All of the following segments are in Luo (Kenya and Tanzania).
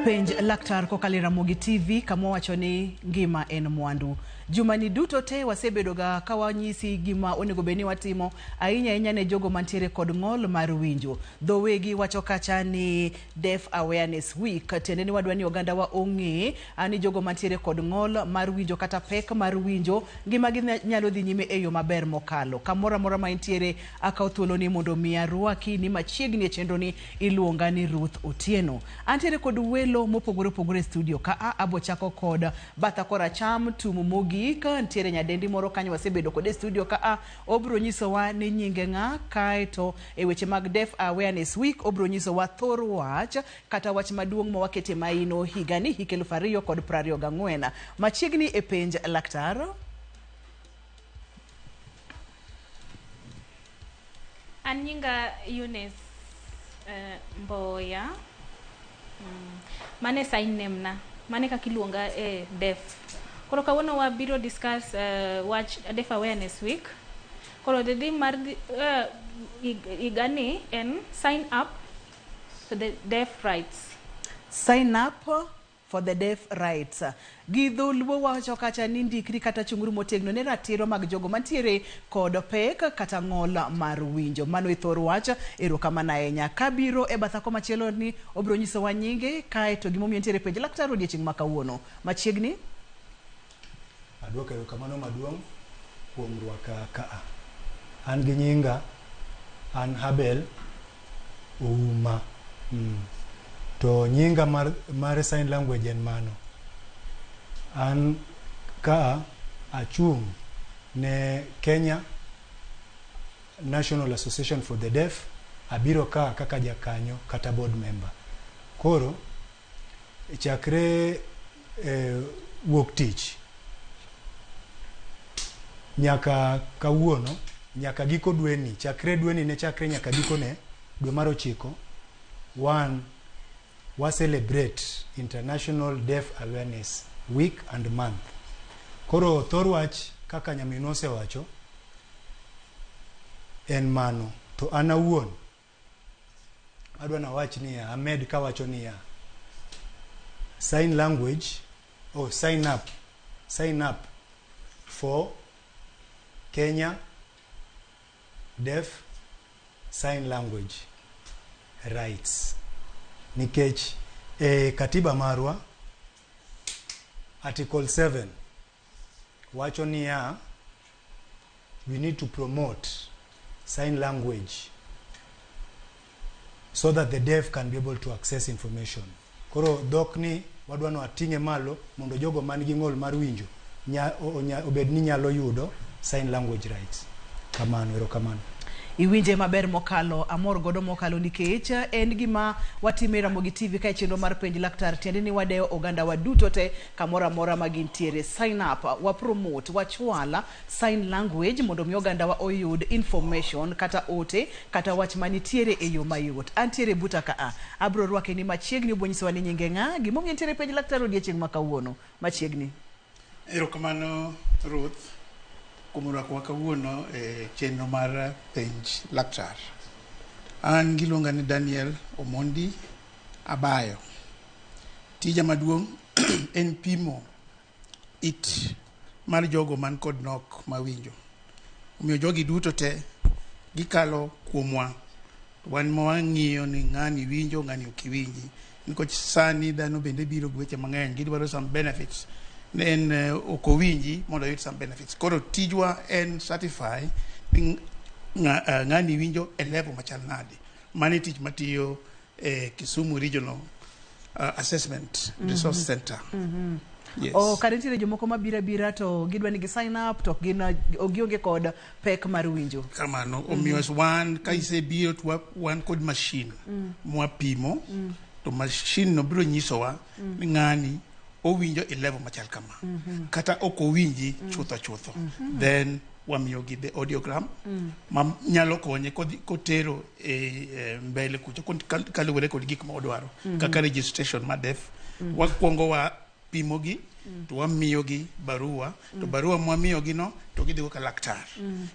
Penj laktar kokalo Ramogi TV kama wacho ni ngima en mwandu. Jumani duto te wasebedoga kawanyisi gima onego beni watimo ahinya ne jogo mantiere kod ng'ol mar winjo. Dhowegi wacho kacha ni Deaf Awareness Week tiende ni wadwani oganda wa ong'e ani jogo mantiere kod ng'ol mar winjo kata pek mar winjo ngima gi nyalo dhi nyime e yo maber mokalo. Kamora mora ma intiere akaw thuolo ni mondo miya rwaki ni machiegni e chenro ni iluonga ni Ruth Otieno. Antiere kod welo mopogore studio ka abo chako kod batha kora cham tumu mogik ntiere nyadendi moro kanyo wasebedo kod studio ka obro nyisowa ni nyinge ng'a kaeto e weche mag Deaf Awareness Week obro nyisowa thor wach kata wach maduong' mawakete maino higani hik 2024 machiegni e penj laktar. An nyinga Eunice Mboya mane sign name na mane kakiluonga Deaf. Koro kawuono wabiro discuss watch Deaf Awareness Week. Koro the theme mar igani en sign up for the deaf rights. Sign up for the deaf rights. Gidholuo wacho kacha ni ndikri kata chungru motegno ne ratiro mag jogo mantiere kod pek kata ng'ol mar winjo. Mano ithor wacha erokamano ahinya. Kabiro e batha komachielo ni obro nyisowa nyinge kaeto gimomiyo ntiere penj laktar odiochieng' ma kawuono. Machiegni adwoka erokamano maduong' kuom rwaka ka. An gi nyinga an Habel Ouma. To nyinga mar sign language en mano. An ka achung' ne Kenya National Association for the Deaf, abiro ka kaka jakanyo kata board member. Koro chakre wuok tich nyaka kawuono nyaka giko dweni, chakre dweni ne chakre nyaka giko ne dwe mar 9 we celebrate International Deaf Awareness Week and Month. Koro thor wach kaka nyamino osewacho en mano. To an awuon adwa na wach niya, Ahmed kawacho niya, sign language or sign up for Kenya Deaf Sign Language Rights. Nikech katiba marwa Article 7 wacho niya, we need to promote sign language so that the deaf can be able to access information. Koro dhok ni wadwano ating'e malo mondo jogo man gi ng'ol mar winjo obed ni nyalo yudo sign language rights. Kamano, erokamano. Iwinje maber mokalo, amor godo mokalo nikech en gima watime Ramogi TV ka chenro mar penj laktar tiende ni wadeo oganda waduto te kamora mora magintiere. Sign up, wa promote, wachwala sign language mondo mi oganda wa oyud information kata ote kata wach manitiere e yo mayot. Antiere buta ka abro rwake ni machiegni obonyisowa ni nyinge ng'a gimomiyo ntiere penj laktar odiochieng' ma kawuono. Machiegni. Erokamano Ruth kumurako kawuono chenro mar penj laktar. An giluonga ni Daniel Omondi Abayo. Tija maduong' en pimo it mar jogo man kod nok mawinjo. Omiyo jogi duto te gikalo kuomwa. Wan mwang'iyo ni ng'ani winjo ng'ani okiwinji. Nikech sani dhano bende biro gweche mang'eny gidwaro some benefits. En okowinji mondo yud some benefits. Koro tijwa en certify ng'ani winjo e level machal nade. Mani tich matiyo Kisumu Regional Assessment Resource Center. Yes. Karentiere jomoko mabira to gidwa ni gi sign up to gionge kod pek mar winjo. Kamano omiyo wan ka isebiro to wan kod machine mwapimo to machine no biro nyisowa ni ng'ani owinjo e level machal kama. Kata okowinji chutho. Then wamiyogi the audiogram ma nyalo konye kotero mbele kucho kaluwore kod gik ma odwaro kaka registration ma deaf. Wakwongo wa pimogi to wamiyogi barua to barua mwamiyogi no to gidhigo ka laktar.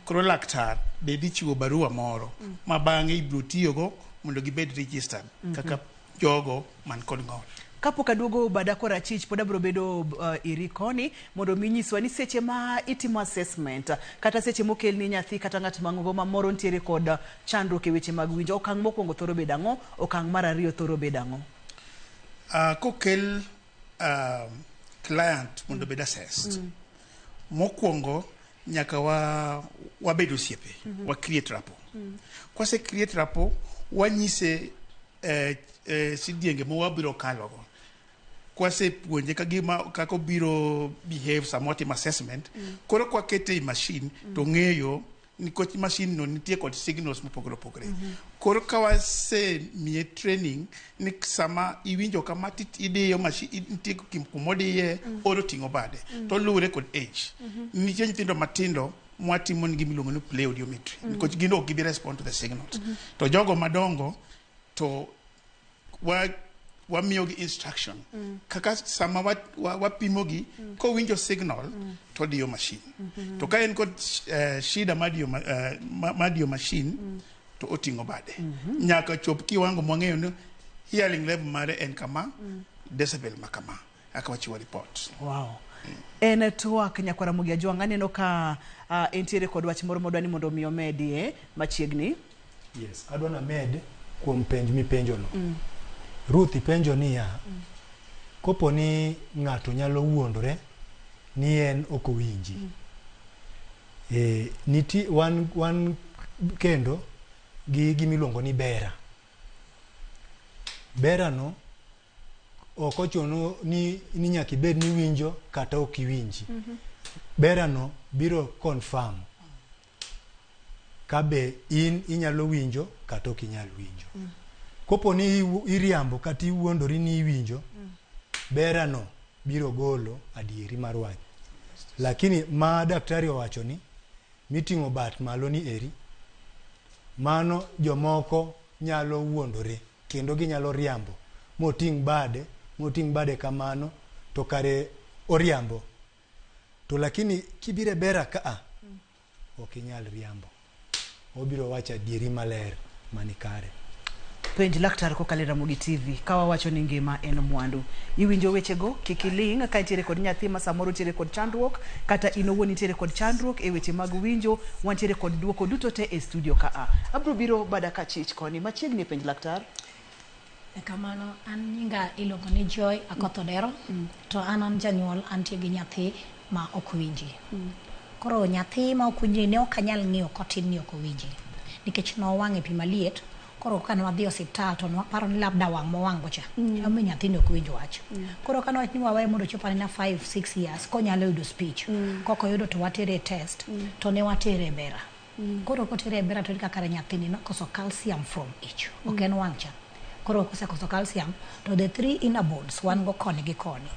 Koro laktar be dhi chiwo barua moro ma bang'e ibiro tiyogo mondo gibed registered kaka jogo man kod ng'ol. Kapok aduogo bada korachich pod abiro bedo iri koni mondo minyiswa ni seche ma itimo assessment kata seche mokel ni nyathi kata ng'at mango ma moro ntiere kod chandruok e weche mag winjo, okang' mokwongo thoro bedo ang'o, okang' mar ariyo thoro bedo ang'o? Kokel client mondo bed assessed, mokwongo nyaka wabedo osiepe, wa create rapport. Kwase create rapport, wanyise sidienge mo wabiro kalogo. Kwase puonje kako biro behave somewhat in assessment, koro kwa kete machine to ng'eyo nikech machine no nitie kod signals mopogore opogore. Koro kawase miye training ni sama iwinjo kama idiyo machine nitie kumodiye oro ting'o bade to luwre kod age. Nitie nyithindo matindo mwatimo ni gimiluongo ni play audiometry nikech gino ok gibi respond to the signals. To jogo madongo to wamiyogi instruction kaka sama wapimogi kowinjo signal to diyo machine. To ka en kod shida madiyo machine to oting'o bade. Nyaka chop kiwango mwang'eyo ni hearing level mare en kama, decibel makama, aka wachiwo report. Wow. En twak nyakwara Mugia Jwang', aneno ka entiere kod wach moro modwani mondo mi omedi machiegni. Yes, adwana med kuom penj mipenjo no. Ruth ipenjo niya, kopo ni ng'ato nyalo wuondore ni en okowinji. Niti wan kendo gi gimiluongo ni bera. Bera no ok ochuno ni nyaka ibed ni winjo kata ok iwinji. Bera no biro confirm kabe in inyalo winjo kata ok inyal winjo. Kopo ni iriambo kata iwuondori ni iwinjo, bera no biro golo adieri mar wach. Lakini ma daktari owacho ni miting'o bat malo ni eri, mano jomoko nyalo wuondore kendo ginyalo riambo moting' bade kamano to kare oriambo. To lakini kibire bera ok inyal riambo. Obiro wacha adieri maler manikare. Penj laktar kokalo Ramogi TV, kawa wacho ni ngima en mwandu. Iwinjo wechego kikiling' ka itiere kod nyathi ma samoro tiere kod chandruok kata inowuon itiere kod chandruok e weche mag winjo, wantiere kod duoko duto te e studio ka abro biro bada ka chich koni machiegni penj laktar. Kamano an nyinga iluongo ni Joy Akothodero, to an janyuol antie gi nyathi ma ok winji. Koro nyathi ma ok winji ne ok anyal ng'iyo kotin ni ok winji nikech no wang'e pi maliet. Koro kane wadhi osiptal to nwaparo ni labda wang' mowang' gocha omiyo nyathini ok winjo wach. Koro kane wach ni wawe mondo chop na 5-6 years konyalo yudo speech, koko yudo to watere test to ne watere e bera. Koro kotere e bera to kaka nyathini nokoso calcium from each, ok en wang' cha. Koro kosekoso calcium to the 3 inner bones wan go koni gi koni.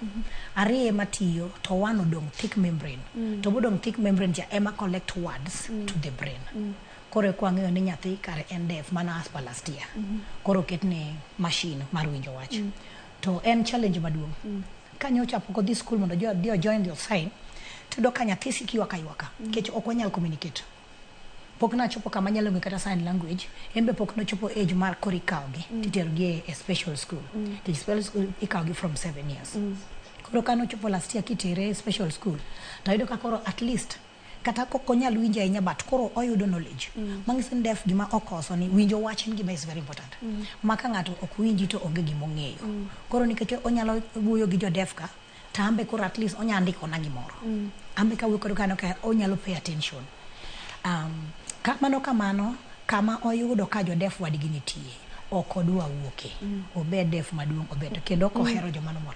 Ariyo matiyo to one odong' thick membrane. To bodong' thick membrane ja ema collect words to the brain. Koro kwang'eyo ni nyathi kare en deaf mana as last year. Koro ketne machine mar winjo wach. To en challenge maduong'. Kanyocha pok odhi school mondo join the sign, to ka nyathi siki ywaka kech ok wanyal communicate. Pok na chopo kama nyalo ng'e kata sign language, en be pok no chopo age mar kori kawgi titerogi e special school. The special school ikawgi from 7 years. Koro kano chopo last year kitere special school, to ayudo ka koro at least kata koko nyalo winjo ahinya but koro oyudo knowledge. Mang'isi def gima okoso ni winjo wach en gima is very important. Maka ng'ato ok winji to onge gima ong'eyo. Koro nikech onyalo wuoyo gi jo def ka, to ambe koro at least onya ndiko na gimoro. Ambe ka wuoyo kod kano ka onyalo pay attention. Kamano kama oyudo ka jo def wadgi nitie, ok odwa wuoke. Obed def maduong' obed kendo ok ohero joma normal.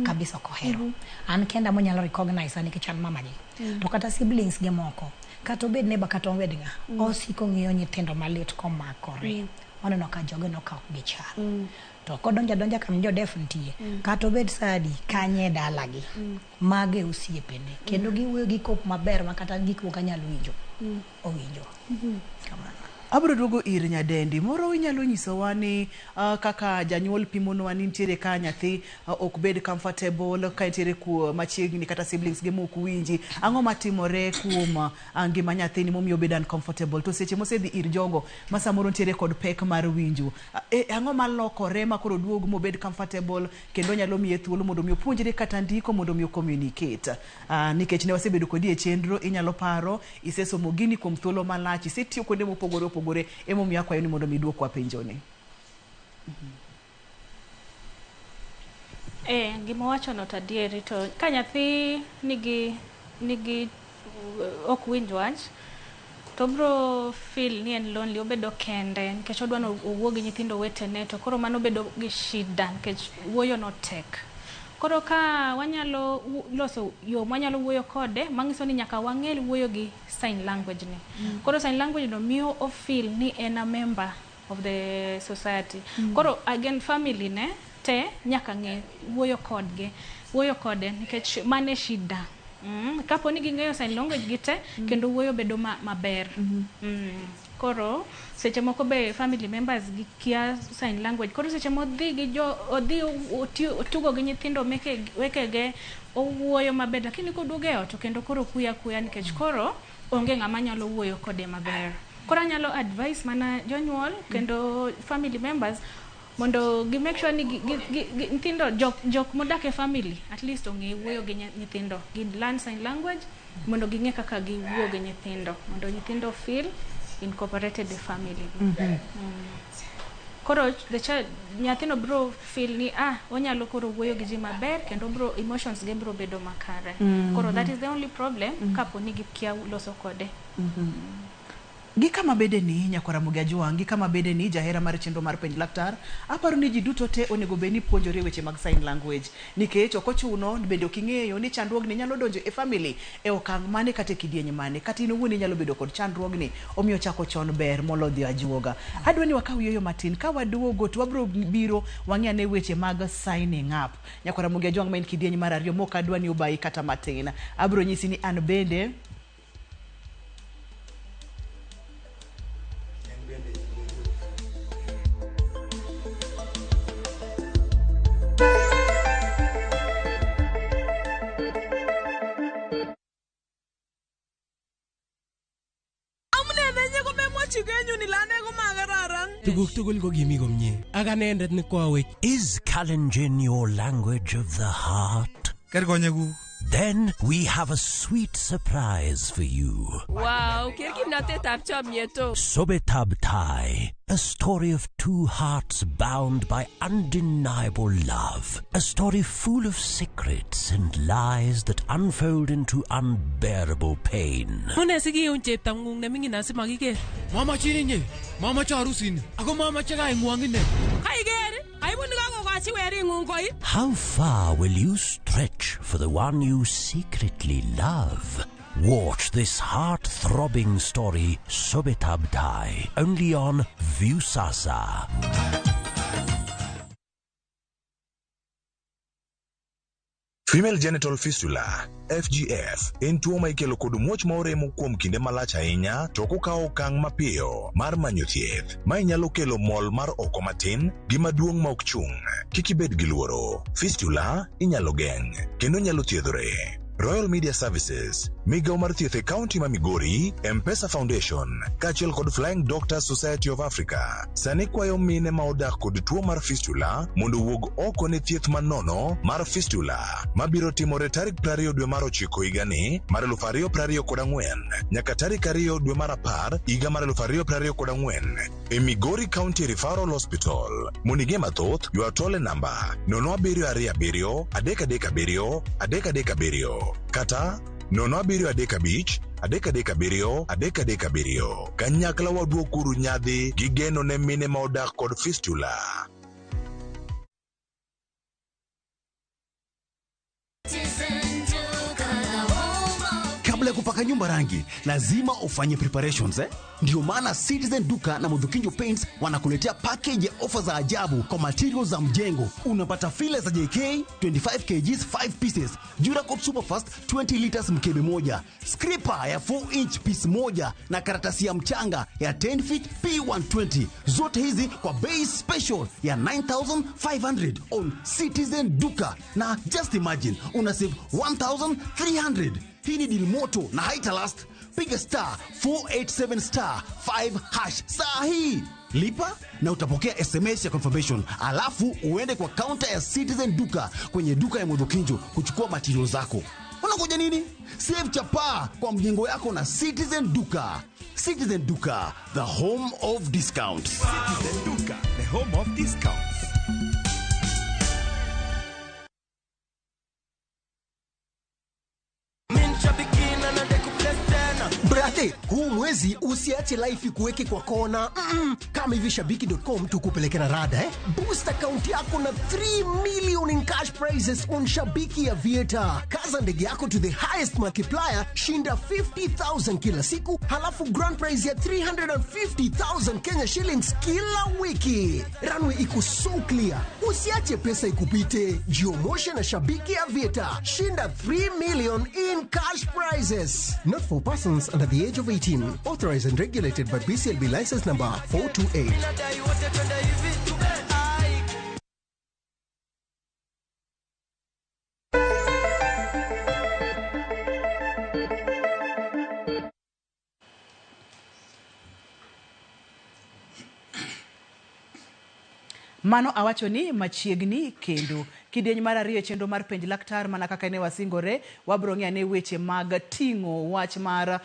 Kabisa kohero. An kenda monyalo recognize ani kichan mama gi. To kata siblings ge moko. Kata obed neba kata ong'wed ng'a. Osiko ng'iyo nyithindo malit komakore. Oneno ka jogo no ka ok gichal. To kodonja kam jo def nitie. Kata obed sadi kanye dalagi. Mage osiepene. Kendo giwuoyo gi kop maber ma kata gik moko nyalo winjo. Owinjo. Kamano. Abro duogo ir nyadendi moro inyalo nyisowa ni kaka janyuol pimonwa ni nitiere ka nyathi ok bed comfortable ka nitiere ku machiegni kata siblings ge mok winji ang'o matimore kuom ngima nyathini momiyo bed uncomfortable to seche mosedhi ir jogo ma samoro nitiere kod pek mar winjo ang'o malokore ma koro duog mobed comfortable kendo nyalo miye thuolo mondo mi opuonjre kata ndiko mondo mi communicate nikech ne wasebedo kodi e chenro inyalo paro isesomo gini kuom thuolo malach isetiyo kuonde mopogore opogore emomiyo akwayo ni mondo mi duokwa penjoni. Gima wacho no tadieri to ka nyathi nigi ok winj wach to bro feel ni en lonely obedo kende nikech odwa ni owuo gi nyithindo wetene to koro mano bedo gi shida nikech wuoyo no tek. Koro ka wanyalo loso yo wanyalo wuoyo kode mangiso ni nyaka wang'e wuoyo gi sign language ni. Koro sign language no miyo o feel ni en a member of the society. Koro again family ne te nyaka ng'e wuoyo kode nikech mane shida. Kapo ni ging'eyo sign language gite kendo wuoyo bedo maber. Koro seche moko be family members gi kia sign language koro seche modhi gi odhi otugo gi nyithindo wekege owuoyo maber lakini koduoge ot kendo koro kuya nikech koro onge ng'ama nyalo wuoyo kode maber. Koro anyalo advice mana jonyuol kendo family members mondo gi make sure ni nyithindo jok modak e family at least ong'e wuoyo gi nyithindo gi learn sign language mondo ging'e kaka gi wuoyo gi nyithindo mondo nyithindo feel incorporated the family. Koro nyathino bro feel ni onyalo koro wuoyo gi ji maber kendo bro emotions ge bro bedo makare. Koro that is the only problem kapo ni gikia loso kode. Gika mabede ni nyakwara Mugiajwang, gika mabede ni jahera mar chenro mar penj laktar aparo ni ji duto te onego beni puonjore weche mag sign language nikech ok ochuno bende ok ing'eyo ni chandruogni nyalo donjo e family e okang' mane kata e kidieny mane kata in owuon nyalo bedo kod chandruogni omiyo chako chon ber molodhi ajuoga. Adwa ni wakaw yoyo matin ka waduogo to wabro biro wang'e ane weche mag signing up. Nyakwara Mugiajwang ma en kidieny mar ariyo mok adwa ni obai kata matin. Abro nyisi ni an bende Is Kalenjin your language of the heart? Then we have a sweet surprise for you. Wow, Sobetab Thai, a story of two hearts bound by undeniable love. A story full of secrets and lies that unfold into unbearable pain. Mama chininye, mama charusin, ako mama chaga ingwangine. How far will you stretch for the one you secretly love? Watch this heart-throbbing story, Sobetab Thai, only on Viusasa. Female genital fistula FGF en tuo ma ikelo kod muoch ma oremo kuom kinde malach ahinya to kokao okang' mapiyo mar manyo thieth ma inyalo kelo mol mar oko matin gi maduong' ma ok chung. Kik ibed gi luoro. Fistula inyalo geng' kendo nyalo thiedhore. Royal Media Services, Migao mar thieth e County ma Migori, M-Pesa Foundation, kaachiel kod Flying Doctors Society of Africa, sani kwayo mine ma odak kod tuo mar fistula mondo wuog oko ne thieth manono mar fistula mabiro timore tarik 20 dwe mar 9 higani mar 2024 nyaka tarik 2 dwe mar 10 higa mar 2024 e Migori County Referral Hospital. Monige mathoth ywa tole namba 0727 337 337 kata 0735 kanyakla waduokuru nyadhi gi geno ne mine ma odak kod fistula. Kabla ya kupaka kupaka nyumba rangi, lazima ufanye preparations Ndio maana Citizen Duka na Mudhukinjo Paints wanakuletea package ya offer za ajabu kwa materials za mjengo. Unapata filler za JK 25 kgs 5 pieces, Duracoat Superfast 20 liters mkebe moja, scraper ya 4 inch piece moja na karatasi ya mchanga ya 10 feet P120. Zote hizi kwa bei special ya 9,500 on Citizen Duka. Na just imagine, una save 1,300. Hii ni deal moto na haitalast. Piga star 487 star 5 hash saa hii. Lipa na utapokea SMS ya confirmation. Alafu uende kwa counter ya Citizen Duka kwenye duka ya Mudhukinjo kuchukua materials zako. Unangoja nini? Save chapa kwa mjengo yako na Citizen Duka. Citizen Duka, the home of discounts. Citizen Duka, the home of discounts. Brate, huu mwezi usiache life kuweke kwa kona. Kama hivi Shabiki.com tukupeleke na rada Boost account yako na 3 million in cash prizes on Shabiki Aviator. Kaza ndege yako to the highest multiplier, shinda 50,000 kila siku, halafu grand prize ya 350,000 Kenya shillings kila wiki. Runway iko so clear. Usiache pesa ikupite. Jiomoshe na Shabiki Aviator. Shinda 3 million in cash prizes. Not for persons under the age of 18. Authorized and regulated by BCLB license number 428. Mano awacho ni machiegni kendo kidieny mar ariyo chenro mar penj laktar mana kaka ne wasingore wabro ng'e ane weche mag ting'o wach mar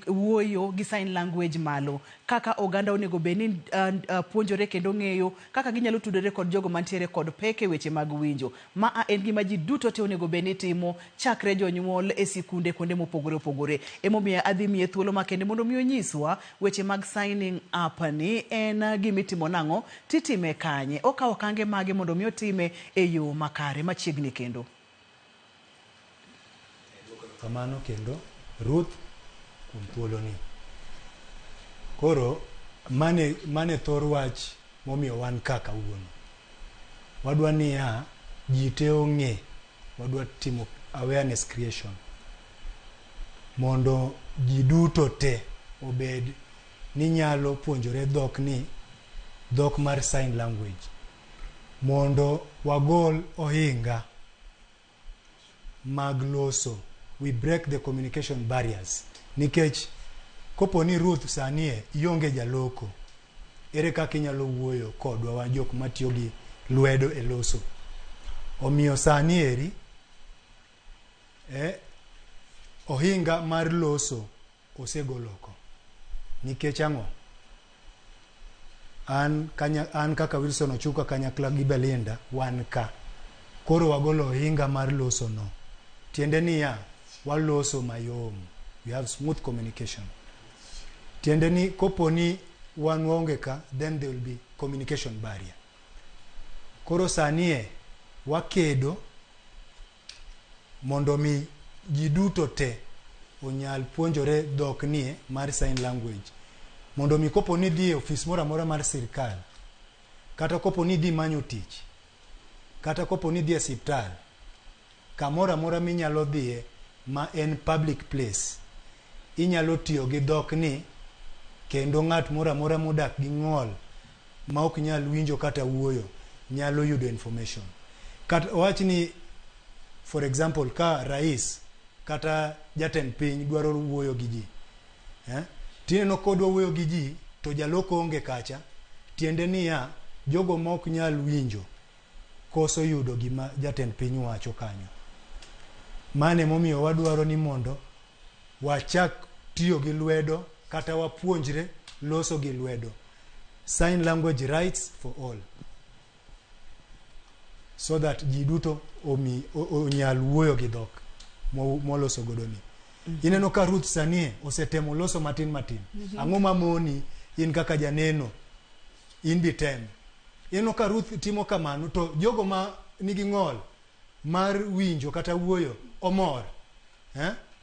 wuoyo gi sign language malo kaka oganda onego beni puonjore kendo ng'eyo kaka ginyalo tudore kod jogo mantiere kod peke weche mag winjo. Ma en gima ji duto te onego beni timo chakre jonyuol e sikunde kuonde mopogore opogore. Emomiyo adhi miye thuolo makende mondo miyo nyiswa weche mag signing up ni en gimitimo nang'o titime kanye okawo kange mage mondo miyo time e yo makare machiegni kendo. Kamano kendo Ruth kuom thuoloni. Koro mane thor wach momiyo wan kaka uono. Wadwa niya ji te ong'e, wadwa timo awareness creation mondo ji duto te obed ni nyalo puonjore dhok mar sign language mondo wagol ohinga mag loso. We break the communication barriers. Nikech kopo ni Ruth sanie ionge jaloko, ere kaka inyalo wuoyo kodwa wa jok matiyo gi lwedo e loso. Omiyo sani eri ohinga mar loso osegoloko. Nikech ang'o? An kaka Wilson Ochuka kanyakla gi Belinda wan ka. Koro wagolo ohinga mar loso no. Tiende niya waloso mayom. We have smooth communication. Tiende ni kopo ni wan wonge ka, then there will be communication barrier. Koro sanie wakedo mondo mi ji duto te onyal puonjore dhok nie mar sign language. Mondo mi kopo ni di office mora mora mar sirkal, kata kopo ni di manyo tich, kata kopo ni di hospital, kamora mora minyalo dhie ma en public place, inyalo tiyo gi dhok ni kendo ng'at mora mora modak gi ng'ol ma ok nyal winjo kata wuoyo nyalo yudo information. Kata wach ni for example ka rais kata jatend piny dwaro wuoyo gi ji, tineno kodwa wuoyo gi ji to jaloko onge kacha, tiende niya jogo ma ok nyal winjo koso yudo gima jatend piny wacho kanyo. Mane momiyo wadwaro ni mondo wachak tiyo gi lwedo kata wapuonjre loso gi lwedo. Sign language rights for all, so that ji duto onyal wuoyo gi dhok moloso godo ni. Ineno ka Ruth sanie osetemo loso matin. Ang'o mamoni in kaka janeno in bitem. Ineno ka Ruth timo kamano to jogo ma nigi ng'ol mar winjo kata wuoyo omor.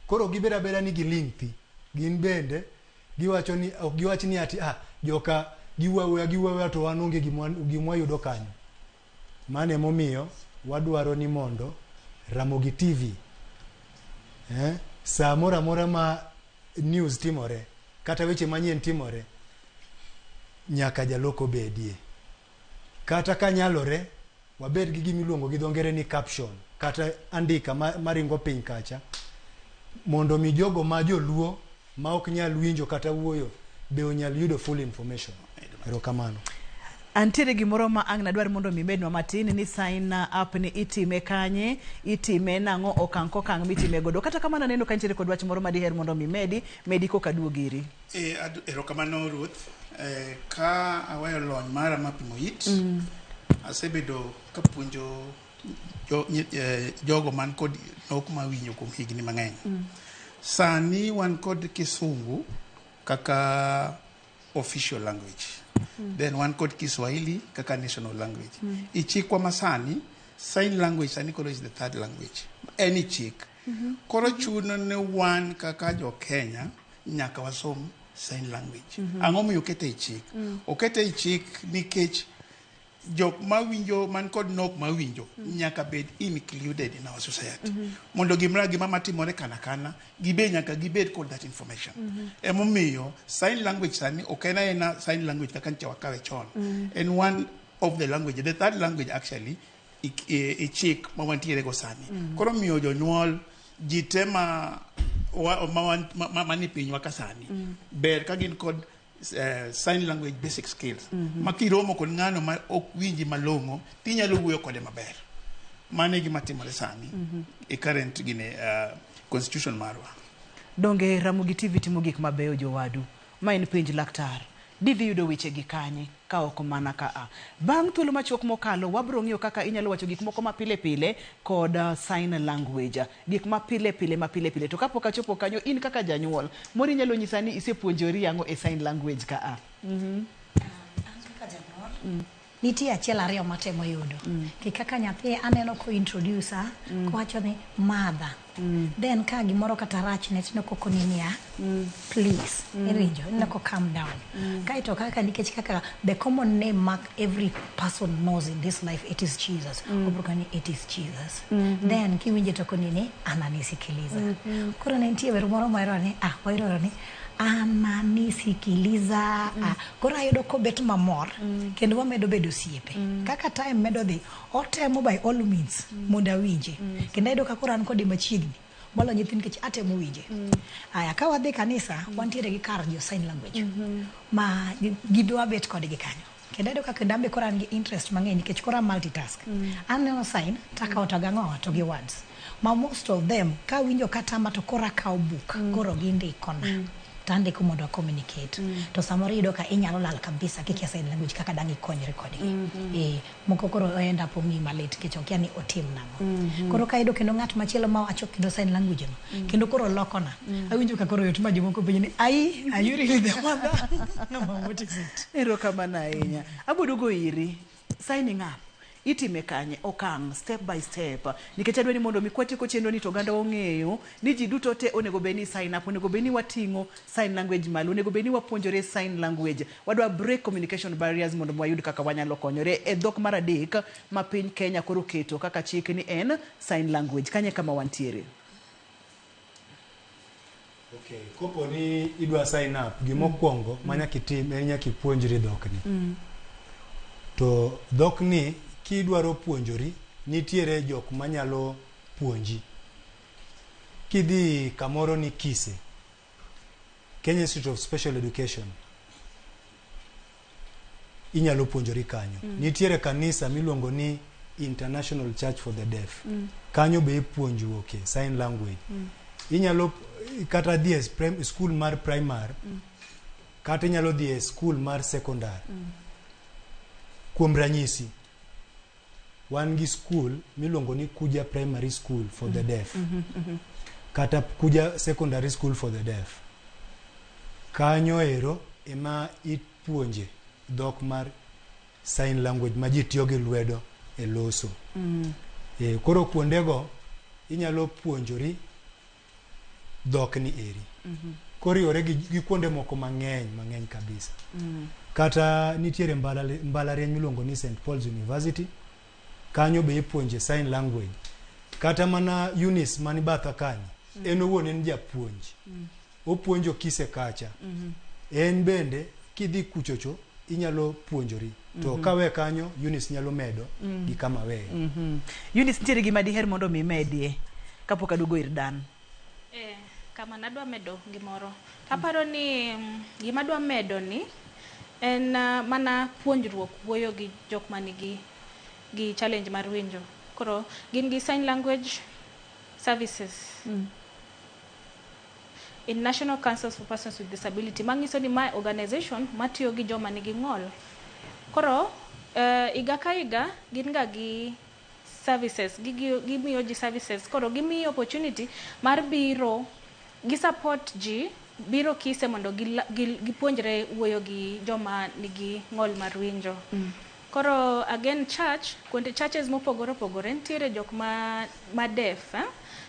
koro gibeda beda ni gilingthi gin bende giwacho ni ok giwach ni ati joka giwawe to wanonge gimwa yudo kanyo. Mane momiyo wadwaro ni mondo Ramogi TV saa mora mora ma news timore kata weche manyien timore nyaka jaloko bedie, kata kanyalore wabed gi gimiluongo gi dhongere ni caption kata andika maringo piny kacha mondo mi jogo ma joluo ma ok nyal winjo kata wuoyo be onyal yudo full information. Erokamano. Antiere gimoro ma ang' nadwar mondo mi mednwa matin ni sign up ni itime kanye, itime nang'o okang' mitime godo. Kata kamano neno ka ntiere kod wach moro ma diher mondo mi medi koka duogiri. Erokamano Ruth. Ka awayo lony mara mapimo it, asebedo kapuonjo jogo man kod nok mawinjo kuom higni mang'eny. Sani wan kod Kisungu kaka official language. Then wan kod Kiswahili kaka national language. Ichikwa masani, sign language sani koro is the third language. Any chik. Koro chuno ne wan kaka jo Kenya nyaka wasom sign language. Ang'o miyo okete chik? Okete chik nikech jok mawinjo man kod nok mawinjo nyaka bed included in our society. Mondo gima matimore kana nyaka gibed kod that information. Emomiyo sign language sani okena ena sign language kaka ncha wakawe chon. And one of the language, the third language actually a chik ma wantiere go sani. Koro miyo jonyuol jitema mani pinywa kasani ber ka gin kod sign language basic skills makiromo kod ng'ano ma ok winji malong'o tinyalo wuoyo kode maber. Mane gima timore sani e current gine constitution marwa. Donge Ramogi TV timo gik mabeyo jowadu ma en penj laktar didhi yudo weche gi kanye ka ok mana ka bang' thuolo machuok mokalo wabro ng'iyo kaka inyalo wacho gik moko mapile kod sign language, gik mapile to kapok achopo kanyo in kaka janyuol mori nyalo nyisa ni isepuonjori yango e sign language ka nitie achiel ariyo matemo yudo kaka nyathi aneno ko introducer ko wacho ni mother then ka gimoro kata rachnet no koko ninia please erijo nako calm down kaito kaka nikech kaka the common name mark every person knows in this life, it is Jesus. Obrokani it is Jesus. Then kiwinje to konini ananisikiliza kora nentie vero moro maironi waironi ananisikiliza kora yudo ko bet mamor kendo wamedo bedo siepe kaka time medo dhi otemo by all means mondo winje kendo yudo ka kora an kodi machiegni molo nyithin kech atemo winje aya ka wadhi kanisa wantiere gi kar jo sign language ma gidwa bet kod gi kanyo kendo yudo ka kendambe kora an gi interest mang'eny kech kora multitask aneno sign taka otagango to gi words ma most of them ka winjo kata ma to kora ka book koro gindikona tande ko mondo communicate to samoro yudo ka inyalo lal kabisa kikia sign language kaka dangi konyre kodgi moko koro end up mi malet kicho yani otim namo koro ka yudo kendo ng'at machielo ma wacho kendo sign language no kendo koro lokona awinjo ka koro yot ma jomoko penjo ni are you really the mother no what is it erokamano ahinya abudugo iri signing up itime kanye okang step by step nikech adwani mondo mikwati ko chenro ni to ganda ong'eyo ni ji duto te onego beni sign up, onego beni wating'o sign language malo, onego beni wapuonjore sign language, wadwa break communication barriers mondo wayud kaka wanyalo konyore e dhok mar adek ma piny Kenya koro keto kaka chik ni en sign language kanye kama wantiere. Okay, kopo ni idwa sign up gimokwongo manya kitim en nyaka ipuonjri dhokni to dhokni kidwaro puonjori nitiere jok manyalo puonji. Kidhi kamoro ni KISE, Kenya Institute of Special Education, inyalo puonjori kanyo. Nitiere kanisa miluongo ni International Church for the Deaf, kanyo be ipuonju sign language. Inyalo kata dhi school mar primary kata inyalo dhi school mar secondary. Kuom ranyisi wan gi school miluongo ni Kuja Primary School for the Deaf kata Kuja Secondary School for the Deaf. Kanyo ero ema ipuonje dhok mar sign language ma ji tiyo gi lwedo e loso. Koro kuondego inyalo puonjori dhok ni eri. Koriore gi kuonde moko mang'eny kabisa. Kata nitiere mbalariany miluongo ni St. Paul's University, kanyo be ipuonje sign language. Kata mana Eunice mani batha kanyo, en owuon en japuonj. Opuonjo kise kacha. En bende kidhi kuchocho inyalo puonjori. To kawe kanyo Eunice nyalo medo gi kama weyo. Eunice, nitiere gima diher mondo mi medie kapok aduogo ir Dan? Kama nadwa medo gimoro. Aparo ni gima dwa medo ni en mana puonjruok wuoyo gi jok manigi gi challenge mar winjo. Koro gin gi sign language services in National Councils for Persons with Disability. Mangiso ni my organization matiyo gi joma nigi ng'ol. Koro iga ka iga gin ga gi services, gimiyo ji services. Koro gimiyo opportunity mar biro gi support ji biro kise mondo gipuonjre wuoyo gi joma nigi ng'ol mar winjo. Koro again kuonde churches mopogore opogore nitiere jok ma deaf,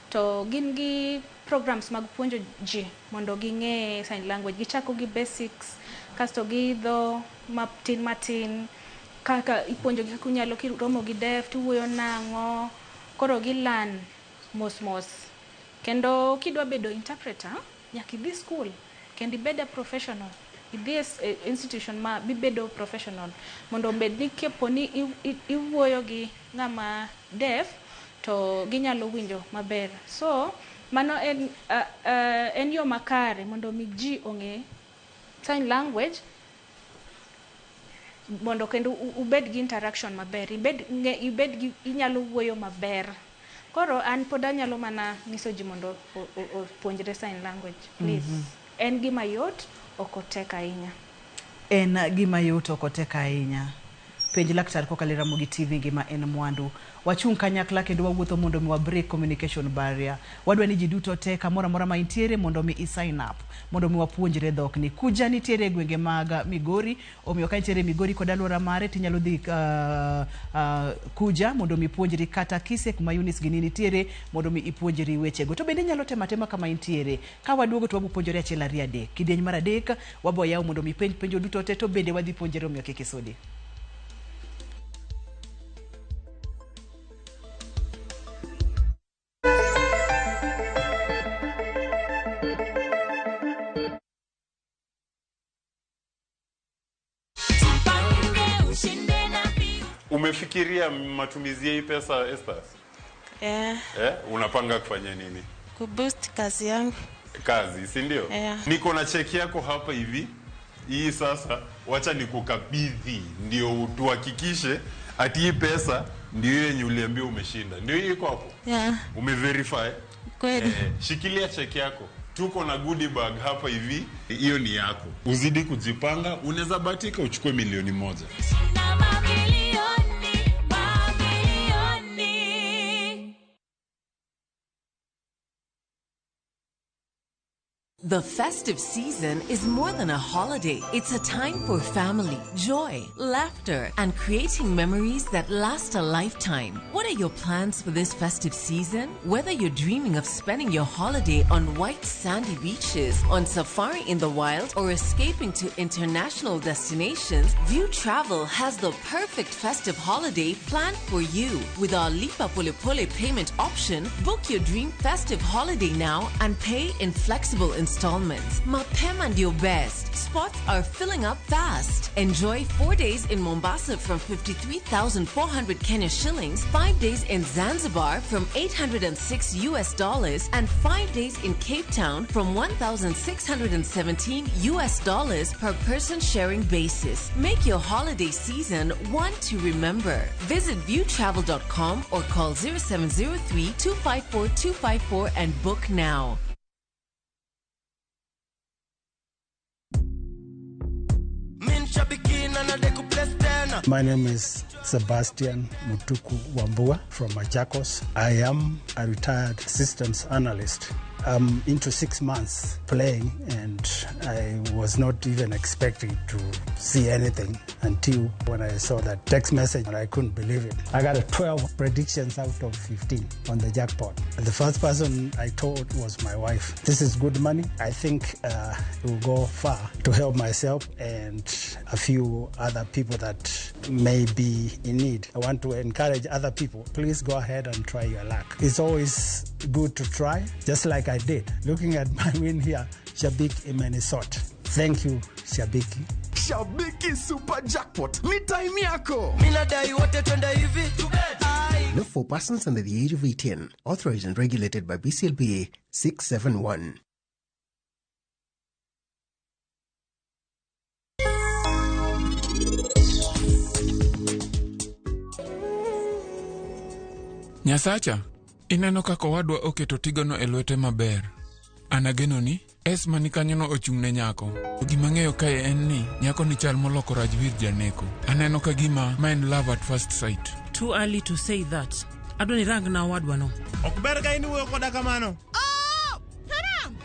to gin gi programs mag puonjo ji mondo ging'e sign language. Gichako gi basics, kasto giidho matin kaka ipuonjo gi kaka unyalo kiromo gi deaf tuwuoyo nang'o. Koro gilan mos. Kendo kidwa bedo interpreter nyaka idhi school kendo ibed a professional. Idhi institution ma bibedo professional mondo bed ni keponi iwuoyo gi ng'ama deaf to ginyalo winjo maber. So mano en yo makare mondo mi ji ong'e sign language, mondo kendo ubed gi interaction maber, inyalo wuoyo maber. Koro an pod anyalo mana nyiso ji mondo opuonjre sign language, please. En gima yot, okotek ahinya. En gima yot, okotek ahinya. Penj laktar kokalo Ramogi TV gima en mwandu. Wachung' kanyakla kendo wawuotho mondo mi wa break communication barrier. Wadwa ni ji duto te kamora mora ma intiere mondo mi sign up, mondo mi wapuonjre dhok ni. Kuja nitiere gwenge mag Migori, omiyo ka nitiere Migori kod alwora mare tinyalo dhi kuja mondo mi puonjri, kata kise kuma Eunice gini nitiere mondo mi ipuonjri wechego. To bende nyalo tema kama intiere. Ka waduogo to wapuonjore achiel ariyo adek. Kidieny mar adek wabo yaw mondo mi penjo duto te, to bende wadhi puonjre omiyo kik isudi. Umefikiria matumizi ya hii pesa, Esther? Unapanga kufanya nini? Kuboost kazi yangu. Kazi, si ndio? Niko na cheki yako hapa hivi. Hii sasa wacha nikukabidhi ndio tuhakikishe ati hii pesa ndio yenye uliambia umeshinda. Ndio hii iko hapo? Umeverify? Kweli. Shikilia cheki yako. Tuko na goodie bag hapa hivi. Hiyo ni yako. Uzidi kujipanga, unaweza bahatika uchukue milioni 1. The festive season is more than a holiday. It's a time for family, joy, laughter, and creating memories that last a lifetime. What are your plans for this festive season? Whether you're dreaming of spending your holiday on white sandy beaches, on safari in the wild, or escaping to international destinations, View Travel has the perfect festive holiday planned for you. With our Lipa Pole Pole payment option, book your dream festive holiday now and pay in flexible installments. Mapema ndio best. Spots are filling up fast. Enjoy 4 days in Mombasa from 53,400 Kenya shillings, 5 days in Zanzibar from $806 US, and 5 days in Cape Town from $1,617 US per person sharing basis. Make your holiday season one to remember. Visit viewtravel.com or call 0703-254-254 and book now. Shabiki na de couple My name is Sebastian Mutuku Wambua from Machakos. I am a retired systems analyst. I'm into 6 months playing, and I was not even expecting to see anything until when I saw that text message, and I couldn't believe it. I got 12 predictions out of 15 on the jackpot. And the first person I told was my wife. This is good money. I think it will go far to help myself and a few other people that may be in need. I want to encourage other people. Please go ahead and try your luck. It's always good to try, just like I did. Looking at my win here, Shabiki Minnesota. Thank you, Shabiki. Shabiki Super Jackpot. Ni time yako. Not for persons under the age of 18. Authorized and regulated by BCLPA 671. Nyasacha, ineno kaka wadwa oketo tigono e lwete maber. Anageno ni Esma ni kanyono ochung'ne nyako. Gima ng'eyo kae en ni nyako ni chal moloko Rajvir Janeko. Aneno ka gima ma en love at first sight. Too early to say that. Adoni rang na wadwa no. Okber ka inu koda kamano. Oh! Param!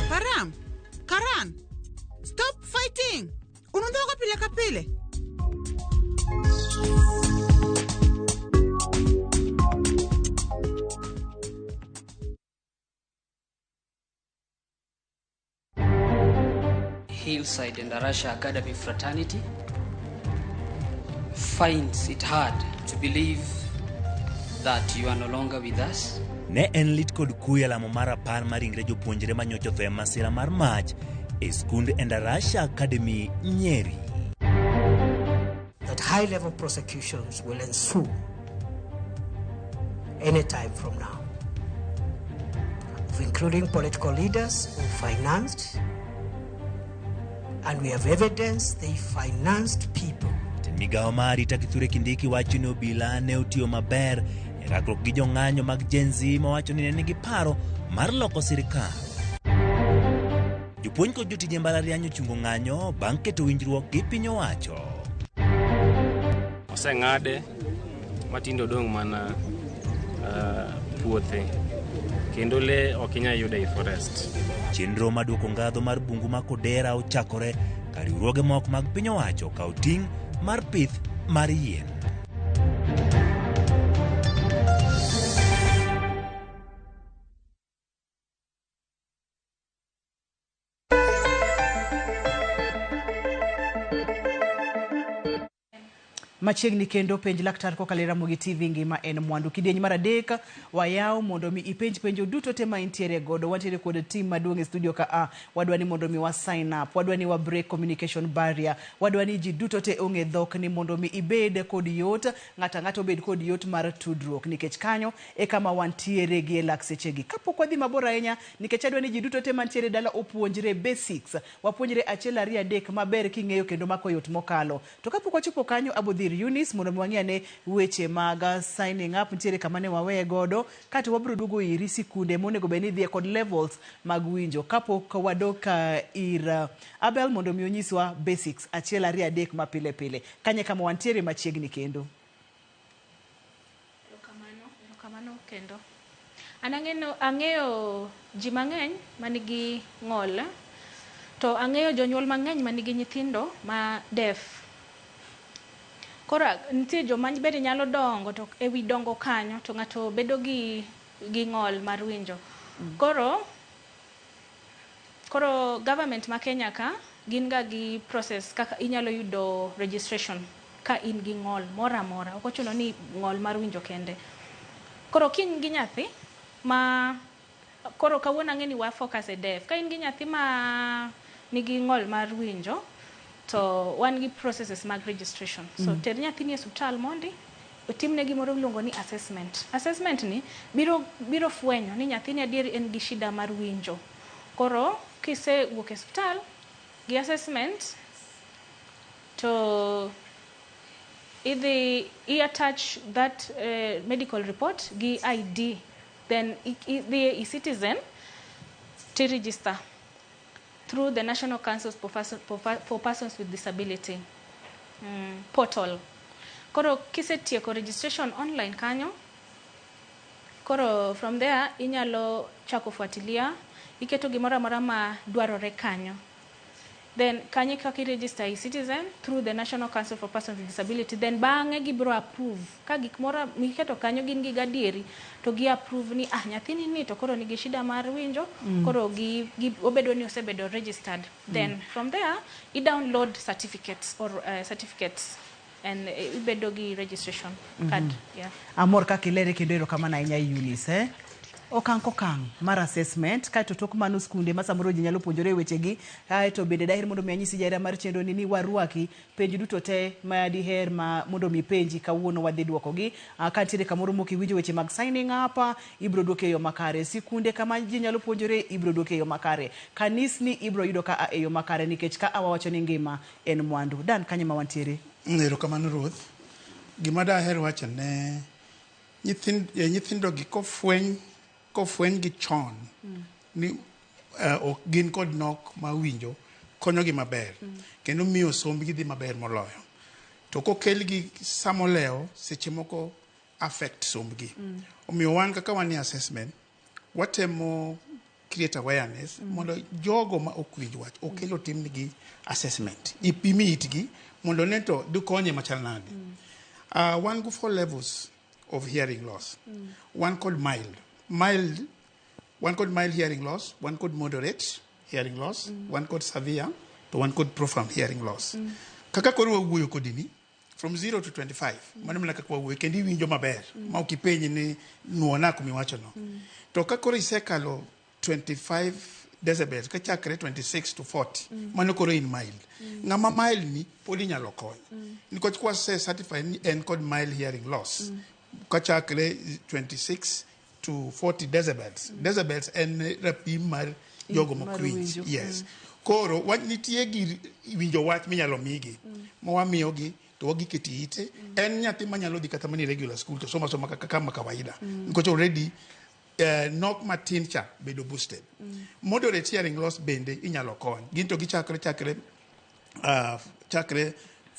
Param! Karan! Stop fighting! Unondoka pile kapile. Hillside and Arusha Academy fraternity finds it hard to believe that you are no longer with us. Ne en lit kod kuya lamo mar apar mar ringre jopuonjre manyocho tho e masira mar mach e skund Endarasha Academy Nyeri. That high-level prosecutions will ensue any time from now, including political leaders who financed, and we have evidence they financed people. Migao mari takithure Kindiki wacho ni obila ne otiyo maber e rakruok gi jong'anyo mag Gen Z mawacho ni ne nigi paro mar loko sirikal. Jopuonj kod jotije mbalariany ochungo ng'anyo bang' keto winjruok gi piny owacho. Oseng'ade matindo dong' mana puothe kendo le okinya yudo e forest. Chenro maduoko ngadho mar bungu ma Kodera ochakore ka riwruoge moko mag piny owacho kawo ting' mar pith mar yien. Machiegni kendo penj laktar kokalo Ramogi TV ngima en mwandu. Kidieny mar adek wayaw mondo mi ipenj penjo duto te ma intiere godo. Wantiere kod team maduong' e studio ka wadwani mondo mi wa sign up, wadwani wa break communication barrier, wadwani ji duto te ong'e dhok ni mondo mi ibed kod yot, ng'ato obed kod yot mar tudruok, nikech kanyo e kama wantiere gi lak sechegi. Kapok wadhi mabor ahinya, nikech adwani ji duto te mantiere dala opuonjre basics, wapuonjre achiel ariyo adek maber king'eyo kendo mako yot mokalo. To kapok wachopo kanyo abodhi Eunice mondo mwang'iane weche mag signing up ntiere kama ne waweye godo kati wabro duogo iri sikunde monego beni dhie kod levels mag winjo kapok wadoka ir Abel mondo mi onyiswa basics achiel ariyo adek ma pile pile kanye kama wantiere machiegni kendo. Kamano kendo. Ang'eyo ji mang'eny manigi ng'ol, to ang'eyo jonyuol mang'eny manigi nyithindo ma deaf. Kora nitie joma bende nyalo dongo to ewi dongo kanyo to ng'ato bedo gi ng'ol mar winjo. Koro government ma Kenya ka gin ga gi process kaka inyalo yudo registration ka in gi ng'ol mora mora. Ok ochuno ni ng'ol mar winjo kende. Koro kin gi nyathi ma koro kawuono ang'eni wa focus e deaf. Ka in gi nyathi ma nigi ng'ol mar winjo to wan gi processes mag registration. So ter nyathi ni hospital mondi otimne gimoro miluongo ni assessment. Assessment ni biro fwenyo ni nyathi ni adier en gi shida mar winjo. Koro kise wuok e hospital gi assessment to I attach that medical report gi ID, then the citizen to register. through the National Council for Persons with Disability portal. Koro kisetieko registration online kanyo, koro from there inyalo chako fuatilia, iketo gimoro amora ma dwarore kanyo. Then kanyo kaka register e-citizen through the National Council for Persons with Disability. Then bang'e gibiro approve. Ka gik moro miketo kanyo gin gi gadieri, to gi approve ni nyathini ni to koro nigi shida mar winjo, koro gi obedo ni osebedo registered. Then from there I download certificates and ibedo gi registration card. Yeah. Amor kaka ilere kendo erokamano ahinya Eunice. Okang' mar assessment kae to tok mano skunde ma samoro ji nyalo puonjore wechegi, kae to bende daher mondo mi anyisi jahera mar chenro ni warwaki penj duto te ma diher ma mondo mi penji kawuono wadhi duokogi. Ka nitiere kamoro mok iwinjo weche mag signing up, ibro duoke e yo makare. Sikunde kama ji nyalo puonjore ibro duoke e yo makare. Kanisni ibro yudo ka e yo makare, nikech ka awawacho ni ngima en mwandu. Dan kanye ma wantiere? Erokamano Ruth. Gima daher wacho ne nyithindo gi kofweny gi chon ni ok gin kod nok ma winjo konyo gi maber kendo miyo sombgi dhi maber moloyo. To kokel gi samoleo seche moko affect sombgi. Omiyo wan kaka wan assessment watemo create awareness mondo jogo ma ok winj wach okelo timnigi assessment. Ipimi itgi mondo neto dukonye machal nade. One go 4 levels of hearing loss. One called mild, one called mild hearing loss, one called moderate hearing loss, one called severe, to one called profound hearing loss. Kaka koro wuoyo kodini from 0 to 25. Mano mna kaka wuoyo kendi winjo maber. Ma ukipenyi ni nuona kumiwacho no. To kaka koro isekalo 25 decibels, kachakre 26 to 40. Mano koro in mild. Ngama mild ni podi nyalo konyo. Niko kwa se certified ni en called mild hearing loss. Kachakre 26 to 40 decibels. Decibels en rapim mar jogo mokwinj. Yes. Koro nitie gi winjo wach minyalo migi. Mawamiyogi to wagiketi ite. En nyathi manyalo dhi kata mani regular school to soma kama kawaida. Nikoch already nok matin cha bedo boosted. Moderate hearing loss bende inyalo kony. Ginto gichakre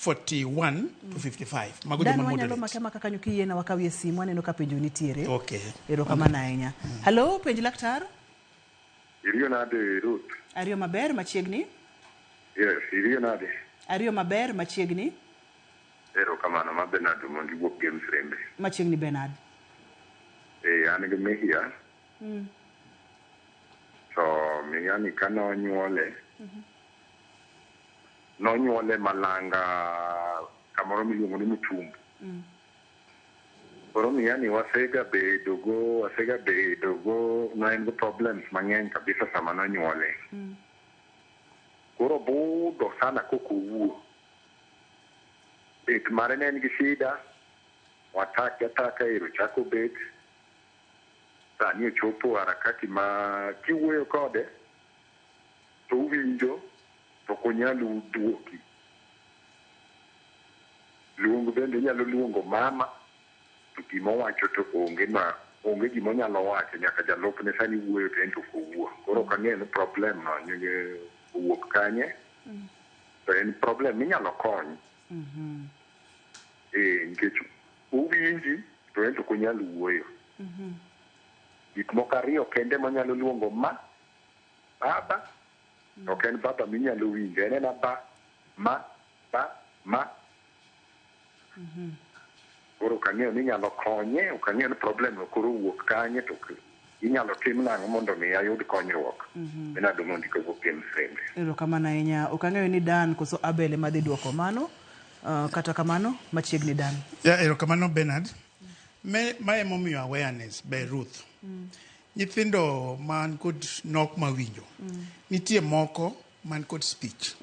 41 to 55. Mago joma moderate. Nyalo makema kaka nyuki na wakawie simu aneno ka penjo nitiere. Okay. Erokamano ahinya. Hello, penj laktar. Iriyo nade Ruth? Ariyo maber machiegni? Yes, iriyo nade? Ariyo maber machiegni? Erokamano ma Bernard mondi wuok Games Rembe. Machiegni Bernard. An gi Mihia. So Mihia ni kano nyuole. Nonyuole malanga kamoro miluongo ni Mutumbu. Koro Mihia ni wasega bedogo na en go problems mang'eny kabisa sama nonyuole. Koro budho sana kokowuo. Bet mare ne en gi shida, wataka ero chako bet. Sani ochopo harakati ma kiwuoyo kode, to uwinjo, to konyalo duoki. Luongo bende nyalo luongo mama, to gimo wacho to onge gimo nyalo wacho nyaka jalopne sani wuoyo to en to kowuo. Koro kang'e en problem no, wuok kanye, to en problem minyalo kony. Nikech uwinji, to en to konyalo wuoyo. Gik moko ariyo kende manyalo luongo baba, to ken baba minyalo winjo, en ba, ma. Koro kang'eyo ni nyalo konye, okang'eyo ni problem no koro wuok kanye, to inyalo tim nang'o mondo mi ayud konyruok. Benado mondi ko wuok Games Rembe. Erokamano ahinya. Okang'eyo ni Dan koso Abel ema dhi duoko mano, kata kamano machiegni Dan. Erokamano Bernard. Mae momiyo awareness be Ruth. Nyithindo man kod nok mawinjo. Nitie moko man kod speech.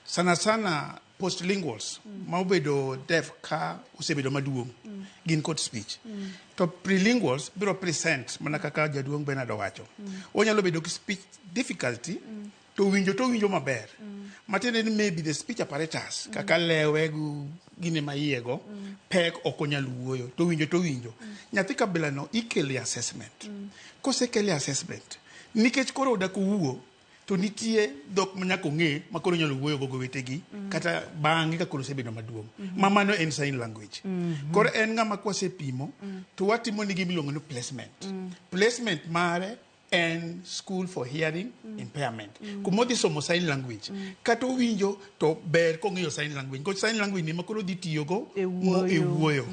Sana postlinguals ma obedo deaf ka osebedo maduong'. Gin kod speech. To prelinguals biro present mana kaka jaduong' Bernard wacho. Onyalo bedo gi speech difficulty to winjo maber. Matiende ni maybe the speech apparatus kaka lewe gine maiego pek okonyal wuoyo to winjo. Nyathi kabila no ikele assessment. Kosekele assessment nikech koro odak wuo to nitie dhok manyako ng'e makoro nyalo wuoyo go wetegi kata bang'e ka koro osebedo maduong'. Mamano en sign language. Koro en ng'ama kwasepimo to watimo nigi miluongo ni placement. Placement mare en school for hearing impairment. Kumodhi somo sign language. Kata owinjo to ber kong'eyo sign language. Because sign language ni makoro dhi tiyogo e wuoyo.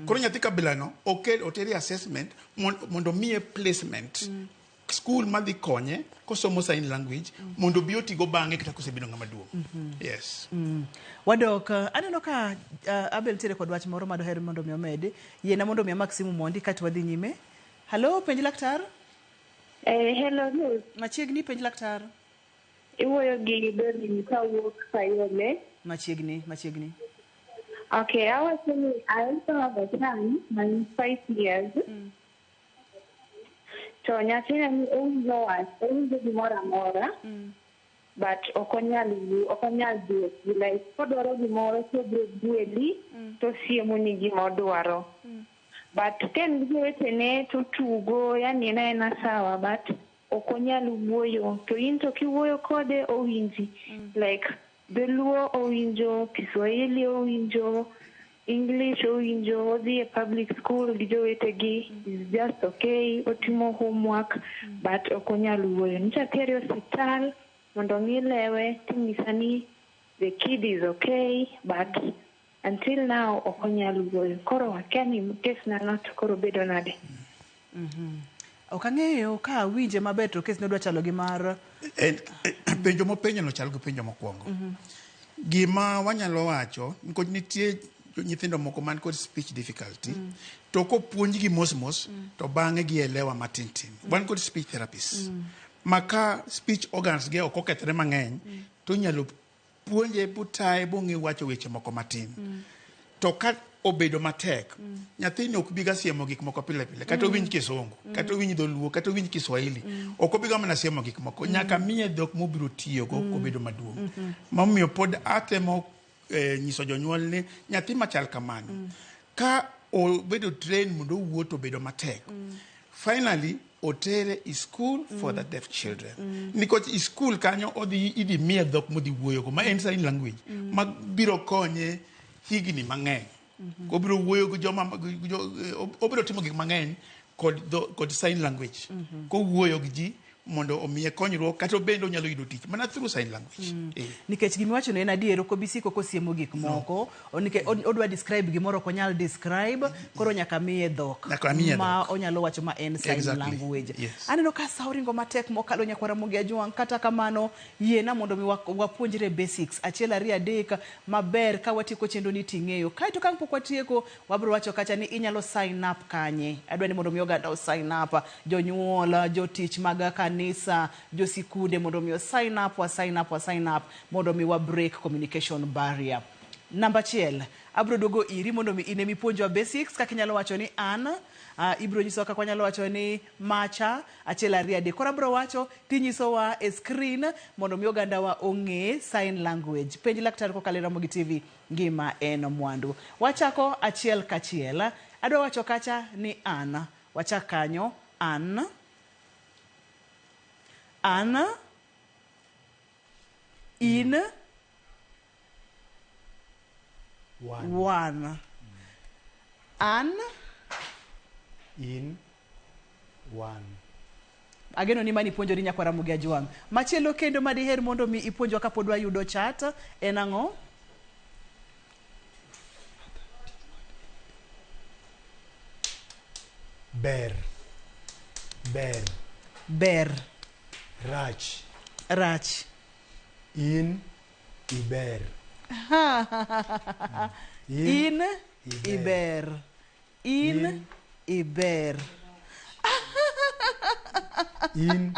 Koro nyathi kabilano oteri assessment mondo miye placement. School madhi konye kosomo sign language mondo bi otigo bang'e kata kosebedo ng'ama duong'. Yes. Wadok aneno ka Abel tiere kod wach moro madoher mondo mi omedi. Yiena mondo mi amak simu mondi kati wadhi nyime. Hello, penj laktar? Hello, Ruth. Machiegni penj laktar. Iwuoyo gi Doreen kawuok Sayole. Machiegni. Okay, I was saying I also have a son, I'm 5 years. To nyathina ni owinjo gimoro amora, but ok onyal duoki. Like, kodwaro gimoro to biro dueli, to siemo ni gimodwaro. But ken giwetene to tugo, yani ena sawa, but ok onyal wuoyo. To in to kiwuoyo kode owinji. Like, Dholuo owinjo, Kiswahili owinjo, English owinjo, odhi e public school gi jowetegi, is just okay, otimo homework, but ok onyal wuoyo. Nyicha tere hospital mondo ng'ilewe, tinyisa ni the kid is okay, but until now ok onyal wuoyo. Koro akia ni kes na not koro bedo nade. Ok ang'eyo ka winje maber to kes nodwa chalo gi mar penjo mopenjo no chalo gi penjo mokwongo. Gima wanyalo wacho nikod nitie nyithindo moko man kod speech difficulty to kopuonjgi mos to bang'e gielewa matin. Wan kod speech therapist maka speech organs ge ok okethre mang'eny to nyalo puonje butaye bong'e wacho weche moko matin. To ka obedo matek nyathini ok biga siemo gik moko pile kata owinj Kisungu kata owinj Dholuo kata owinj Kiswahili ok obiga mana siemo gik moko nyaka miye dhok mobiro tiyogo kobedo maduong'. Mamiyo pod atemo nyiso jonyuol ni nyathi machal kamano ka obedo train mondo wuoto bedo matek, finally otere i school for the deaf children. Nikech i school kanyo idhi miye dhok modhi wuoyogo ma en sign language ma biro konye higni mang'eny. Obiro wuoyo gi obiro timo gik mang'eny kod sign language. Kowuoyo gi ji mondo omiye konyruok kata bende onyalo yudo tich mana through sign language. Nikech gimiwacho en adier ok obisiko kosiemo gik moko, odwa describe gimoro ok onyal describe, koro nyaka miye dhok ma onyalo wacho ma en sign language. Aneno ka sa oringo matek mokalo nyakwara Mogi Ajwang', kata kamano yiena mondo mi wapuonjre basics achiel ariyo adek maber ka watieko chenro ni ting'eyo. Kaito ka pok watieko wabiro wacho kacha ni inyalo sign up kanye. Adwa ni mondo mi oganda sign up, jonyuol, jotich mag kanisa, josikunde mondo mi sign up mondo mi wa break communication barrier. Number 1 abro dogo iri mondo mi ine mi puonjwa basics kaka inyalo wacho ni an ibro nyiso kaka wanyalo wacho ni macha achiel ariyo adek. Koro abro wacho tinyisowa e screen mondo mi oganda wa ong'e sign language. Penj laktar kokalo Ramogi TV, ngima en mwandu. Wachako achiel kachiel. Adwa wacho kacha ni an. Wachak kanyo an. An, in, one. An, in, one. Ageno ni mani puonjo ni nyakwara Mogi Ajwang'. Machielo kendo madiher mondo mi ipuonjwa kapod wayudo chat en ang'o? Ber. Rach. In, iber. In, iber. In, iber. In,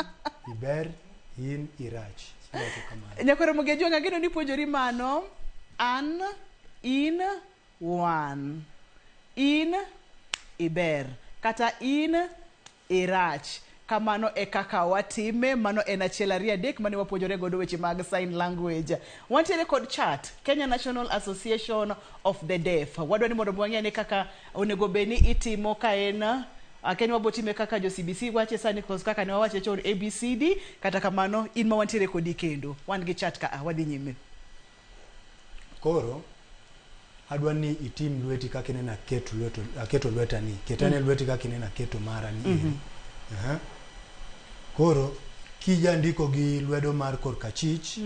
iber. In, irach. Nyakwara Mogi Ajwang', ageno ni puonjori mano. An, in, one. In, iber. Kata in, irach. Kamano e kaka watime, mano en achiel ariyo adek mane wapuonjore godo weche mag sign language. Wantiere kod chat, Kenya National Association of the Deaf. Wadwa ni mondo mwang'e ni kaka onego beni itimo ka en Kenya wabotime kaka jo CBC wache sani cause kaka ne wache chon ABCD kata kamano in ma wantiere kodi kendo wan gi chat ka wadhi nyime. Koro adwa ni itim lweti kaka inena keto lweta ni ketane lweti kaka inena keto mara ni. Koro kija ndiko gi lwedo mar korka chich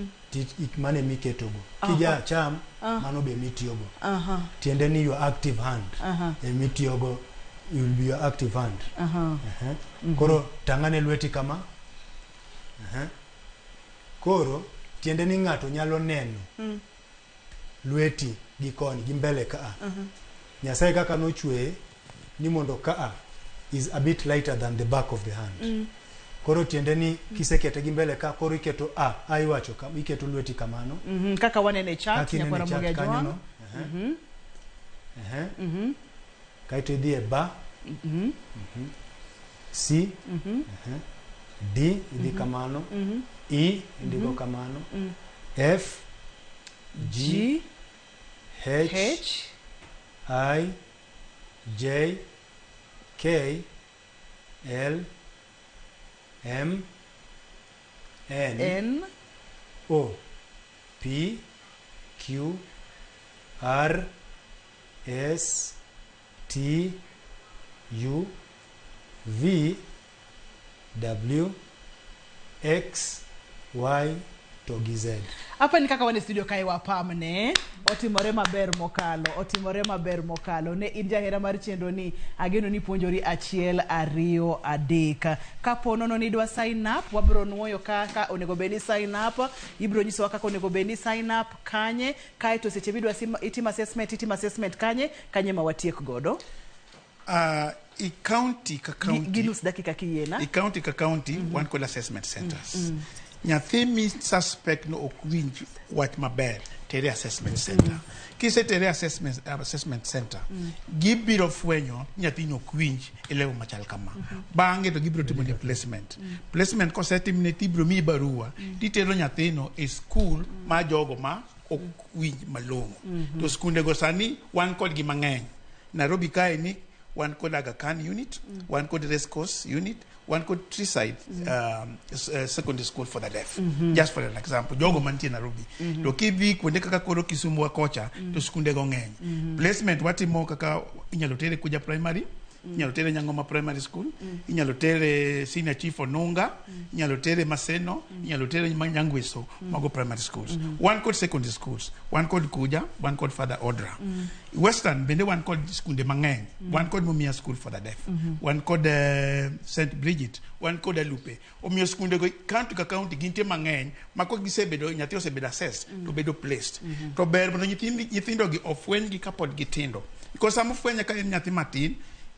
mane miketogo kija cham mano be mitiyogo. Tiende ni your active hand mitiyogo, you will be your active hand. Koro tangane lweti kama. Koro tiende ni ng'ato nyalo neno lweti gi koni gi mbele ka Nyasaye kaka nochwe ni mondo ka is a bit lighter than the back of the hand. Koro tiende ni kisekete gi mbele ka koro iketo iwacho kama iketo lweti kamano. Kaka wanene chat nyakora moga jwang. Kaito idhi ba. C. D idhi kamano. E ndiko kamano. F. G. H. I. J. K. L. M. N. O. P. Q. R. S. T. U. V. W. X. Y. Togi Z. Hapa ni kaka wane studio kai wapamne otimore maber mokalo ne inja hera mar chenro ni ageno ni puonjori 1 2 3 kapo nono ni dwa sign up wabro nuoyo kaka onego beni sign up ibro nyiso kaka onego beni sign up kanye kai to seche bidwa itim assessment kanye ma watiek godo I county ka county ginus dakika kiyena I county ka county one call assessment centers. Nyathi mi suspect no okwinj wach maber tere assessment center. Kise tere assessment center gibiro fwenyo nyathi no okwinj elewo machal kama. Bange to gibiro timo ne placement. Placement kosetim ne tibro mi barua titero nyathi no e school ma jogo ma okwinj malongo. To skunde go sani one call gi mang'eny. Nairobi kae ni one called Aga Khan unit, one called Race Course unit, one called Treeside secondary school for the deaf. Just for an example, jogo mantie Nairobi. To kibi kwende kaka koro Kisumu wa kocha to skunde go ng'eny. Placement watimo kaka inyalo tere kuja primary, inyalo tere Nyangoma primary school, inyalo tere senior chief Onunga, inyalo tere Maseno, inyalo tere Nyangweso, mago primary schools. One called secondary schools, one called Kuja, one called Father Odra. Western bende one called skunde mang'eny, one called Mumia school for the deaf, one called St. Bridget, one called Lupe. Omiyo skunde go county ka county ginte mang'eny mako gisebedo nyathi osebedo assessed to bedo placed. To ber mondo nyithindo gi ofweny gi kapod gitindo. Because some ofwenya ka en nyathi matin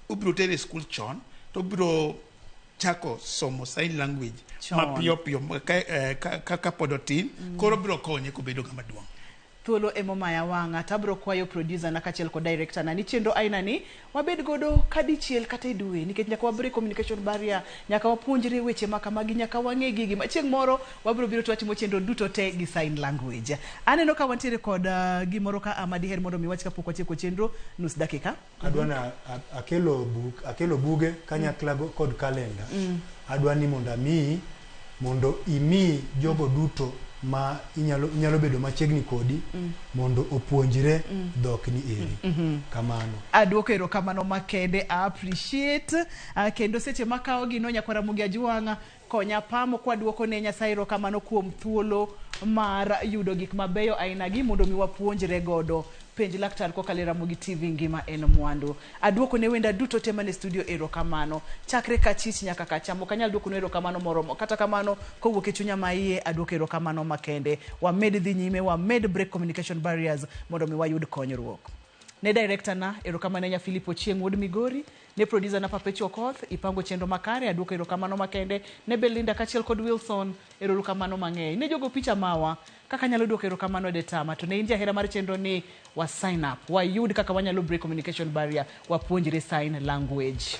ubro tere school chon to bro chako somo sign language mapiyo kaka podotin koro bro konye kubedo kama duong. Thuolo emomaya wanga tabro kwayo producer na kachiel ko director na ni chenro aina ni wabed godo kadichiel kata idwe nikech nyaka wabre communication barrier nyaka wapuonjre weche makamagi nyaka wang'e gigi chieng' moro wabro biro to watimo chenro duto te gi sign language. Aneno ka wantiere kod gimoro ka Amadi her mondo miwach kapok watieko chenro nus dakika. Adwana akelo buge kanyakla kod kalenda. Adwani mondo imi jogo duto ma inyalo bedo machiegni kodi mondo opuonjre dhok ni eri. Kamano. Adwoko erokamano makende appreciate kendo seche makao gino nyakora Mugia Jwanga konya pamo kwa duoko ne Nyasaye erokamano kuom thuolo mar yudo gik mabeyo aina gi mondo mi wapuonjre godo. Penj laktar ko kalera Mugi TV ngima en mwandu. Adwoko ne wenda duto tema ne studio erokamano. Chakre kachich nyaka kachamo kanyal duoko ne erokamano moromo. Kata kamano kowuok e chunya maiye adwoko erokamano makende. Wa med dhi nyime wa med break communication barriers mondo mi wayud konyruok. Ne director na erokamano nya Philip Ochieng Wood Migori, ne producer na Perpetual Koth ipango chenro makare adwoko erokamano makende, ne Belinda kachiel kod Wilson erokamano mang'eny. Ne jogo picha mawa kaka nyalo duoko erokamano de tama to ne inja hera mar chenro ni wa sign up wa yud kaka wanyalo break communication barrier wa puonjre sign language.